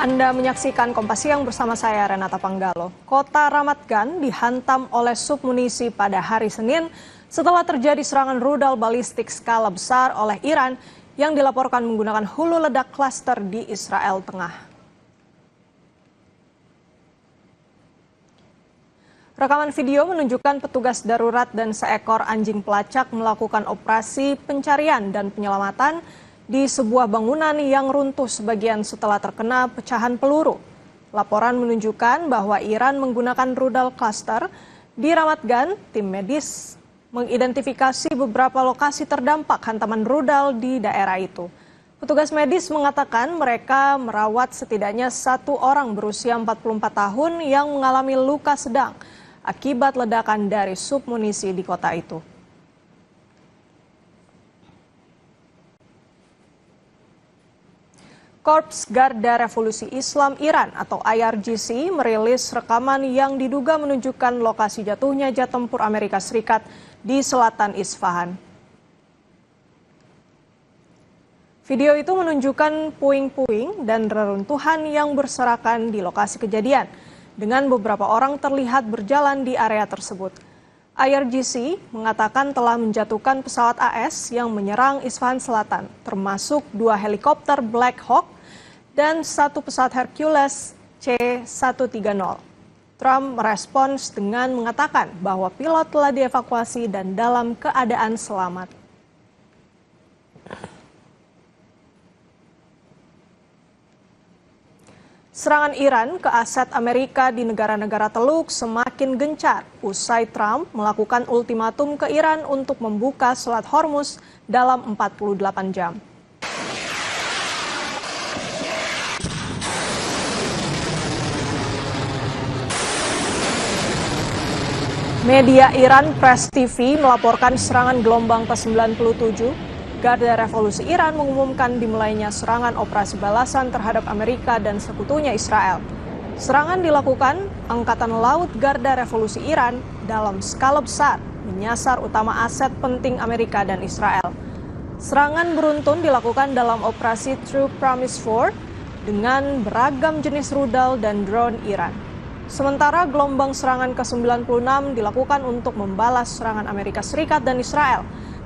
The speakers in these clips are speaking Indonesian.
Anda menyaksikan Kompas Siang bersama saya Renata Panggalo. Kota Ramat Gan dihantam oleh submunisi pada hari Senin setelah terjadi serangan rudal balistik skala besar oleh Iran yang dilaporkan menggunakan hulu ledak klaster di Israel Tengah. Rekaman video menunjukkan petugas darurat dan seekor anjing pelacak melakukan operasi pencarian dan penyelamatan di sebuah bangunan yang runtuh sebagian setelah terkena pecahan peluru. Laporan menunjukkan bahwa Iran menggunakan rudal klaster. Di Ramat Gan, tim medis mengidentifikasi beberapa lokasi terdampak hantaman rudal di daerah itu. Petugas medis mengatakan mereka merawat setidaknya satu orang berusia 44 tahun yang mengalami luka sedang akibat ledakan dari submunisi di kota itu. Korps Garda Revolusi Islam Iran atau IRGC merilis rekaman yang diduga menunjukkan lokasi jatuhnya jet tempur Amerika Serikat di selatan Isfahan. Video itu menunjukkan puing-puing dan reruntuhan yang berserakan di lokasi kejadian, dengan beberapa orang terlihat berjalan di area tersebut. IRGC mengatakan telah menjatuhkan pesawat AS yang menyerang Isfahan Selatan, termasuk 2 helikopter Black Hawk dan 1 pesawat Hercules C-130. Trump merespons dengan mengatakan bahwa pilot telah dievakuasi dan dalam keadaan selamat. Serangan Iran ke aset Amerika di negara-negara Teluk semakin gencar usai Trump melakukan ultimatum ke Iran untuk membuka Selat Hormuz dalam 48 jam. Media Iran Press TV melaporkan serangan gelombang ke-97. Garda Revolusi Iran mengumumkan dimulainya serangan operasi balasan terhadap Amerika dan sekutunya Israel. Serangan dilakukan Angkatan Laut Garda Revolusi Iran dalam skala besar, menyasar utama aset penting Amerika dan Israel. Serangan beruntun dilakukan dalam operasi True Promise 4 dengan beragam jenis rudal dan drone Iran. Sementara gelombang serangan ke-96 dilakukan untuk membalas serangan Amerika Serikat dan Israel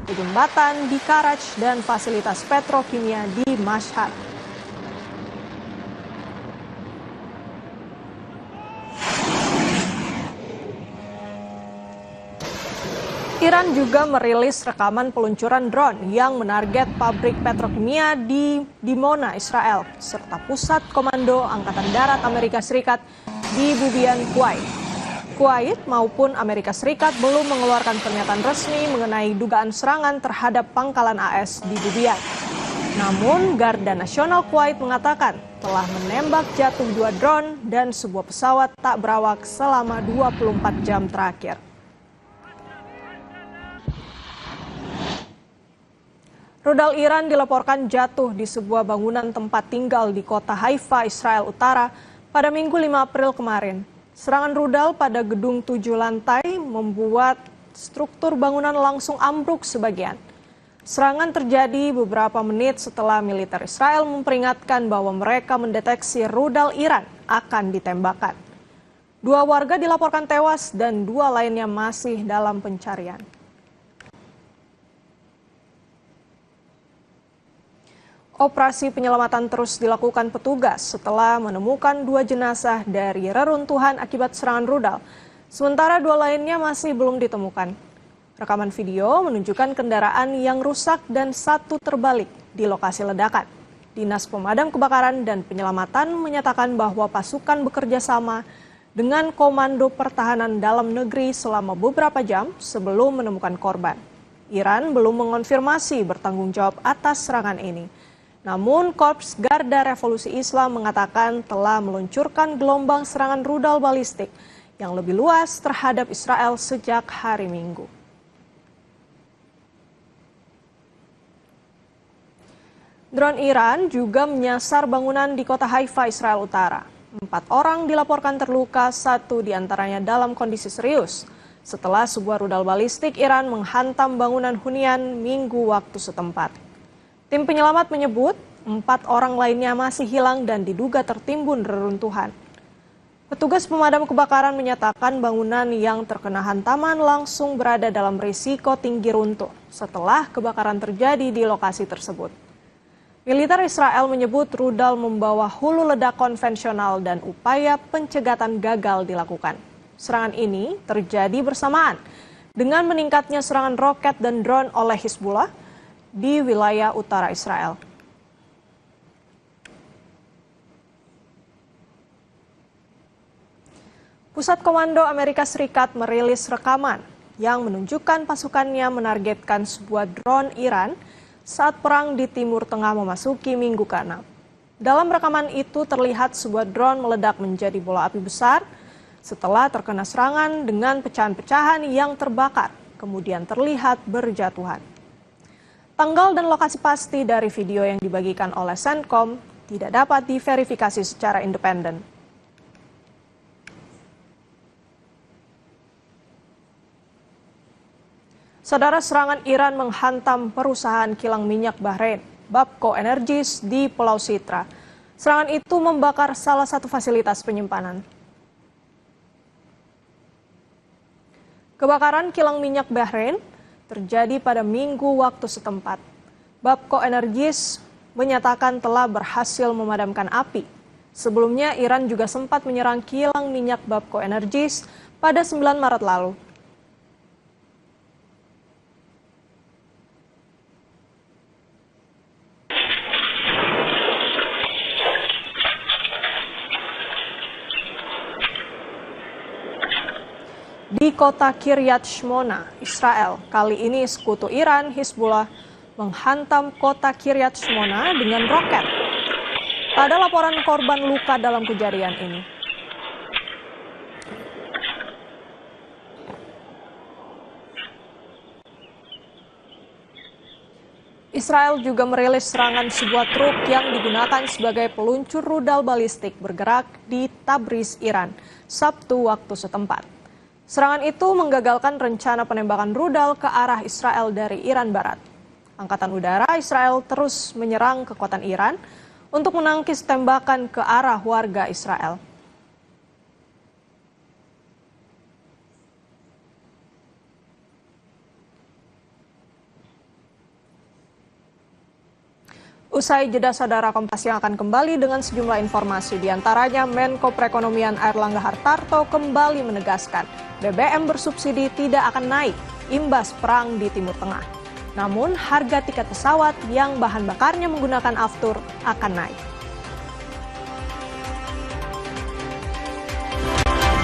di jembatan di Karaj dan fasilitas petrokimia di Mashhad. Iran juga merilis rekaman peluncuran drone yang menarget pabrik petrokimia di Dimona, Israel, serta pusat komando Angkatan Darat Amerika Serikat di Bubiyan, Kuwait. Kuwait maupun Amerika Serikat belum mengeluarkan pernyataan resmi mengenai dugaan serangan terhadap pangkalan AS di Bubiyan. Namun, Garda Nasional Kuwait mengatakan telah menembak jatuh 2 drone dan sebuah pesawat tak berawak selama 24 jam terakhir. Rudal Iran dilaporkan jatuh di sebuah bangunan tempat tinggal di kota Haifa, Israel Utara pada Minggu 5 April kemarin. Serangan rudal pada gedung 7 lantai membuat struktur bangunan langsung ambruk sebagian. Serangan terjadi beberapa menit setelah militer Israel memperingatkan bahwa mereka mendeteksi rudal Iran akan ditembakkan. 2 warga dilaporkan tewas dan 2 lainnya masih dalam pencarian. Operasi penyelamatan terus dilakukan petugas setelah menemukan 2 jenazah dari reruntuhan akibat serangan rudal. Sementara 2 lainnya masih belum ditemukan. Rekaman video menunjukkan kendaraan yang rusak dan 1 terbalik di lokasi ledakan. Dinas Pemadam Kebakaran dan Penyelamatan menyatakan bahwa pasukan bekerja sama dengan Komando Pertahanan Dalam Negeri selama beberapa jam sebelum menemukan korban. Iran belum mengonfirmasi bertanggung jawab atas serangan ini. Namun, Korps Garda Revolusi Islam mengatakan telah meluncurkan gelombang serangan rudal balistik yang lebih luas terhadap Israel sejak hari Minggu. Drone Iran juga menyasar bangunan di kota Haifa, Israel Utara. 4 orang dilaporkan terluka, 1 diantaranya dalam kondisi serius setelah sebuah rudal balistik Iran menghantam bangunan hunian Minggu waktu setempat. Tim penyelamat menyebut 4 orang lainnya masih hilang dan diduga tertimbun reruntuhan. Petugas pemadam kebakaran menyatakan bangunan yang terkena hantaman langsung berada dalam risiko tinggi runtuh setelah kebakaran terjadi di lokasi tersebut. Militer Israel menyebut rudal membawa hulu ledak konvensional dan upaya pencegatan gagal dilakukan. Serangan ini terjadi bersamaan dengan meningkatnya serangan roket dan drone oleh Hizbullah di wilayah utara Israel. Pusat Komando Amerika Serikat merilis rekaman yang menunjukkan pasukannya menargetkan sebuah drone Iran saat perang di Timur Tengah memasuki minggu ke-6. Dalam rekaman itu terlihat sebuah drone meledak menjadi bola api besar setelah terkena serangan dengan pecahan-pecahan yang terbakar, kemudian terlihat berjatuhan. Tanggal dan lokasi pasti dari video yang dibagikan oleh CENTCOM tidak dapat diverifikasi secara independen. Saudara, serangan Iran menghantam perusahaan kilang minyak Bahrain, Bapco Energies di Pulau Sitra. Serangan itu membakar salah satu fasilitas penyimpanan. Kebakaran kilang minyak Bahrain terjadi pada Minggu waktu setempat. Bapco Energies menyatakan telah berhasil memadamkan api. Sebelumnya, Iran juga sempat menyerang kilang minyak Bapco Energies pada 9 Maret lalu. Di kota Kiryat Shmona, Israel, kali ini sekutu Iran, Hizbullah, menghantam kota Kiryat Shmona dengan roket. Tak ada laporan korban luka dalam kejadian ini. Israel juga merilis serangan sebuah truk yang digunakan sebagai peluncur rudal balistik bergerak di Tabriz, Iran, Sabtu waktu setempat. Serangan itu menggagalkan rencana penembakan rudal ke arah Israel dari Iran Barat. Angkatan Udara Israel terus menyerang kekuatan Iran untuk menangkis tembakan ke arah warga Israel. Usai jeda, saudara, Kompas yang akan kembali dengan sejumlah informasi. Di antaranya Menko Perekonomian Airlangga Hartarto kembali menegaskan BBM bersubsidi tidak akan naik imbas perang di Timur Tengah. Namun harga tiket pesawat yang bahan bakarnya menggunakan aftur akan naik.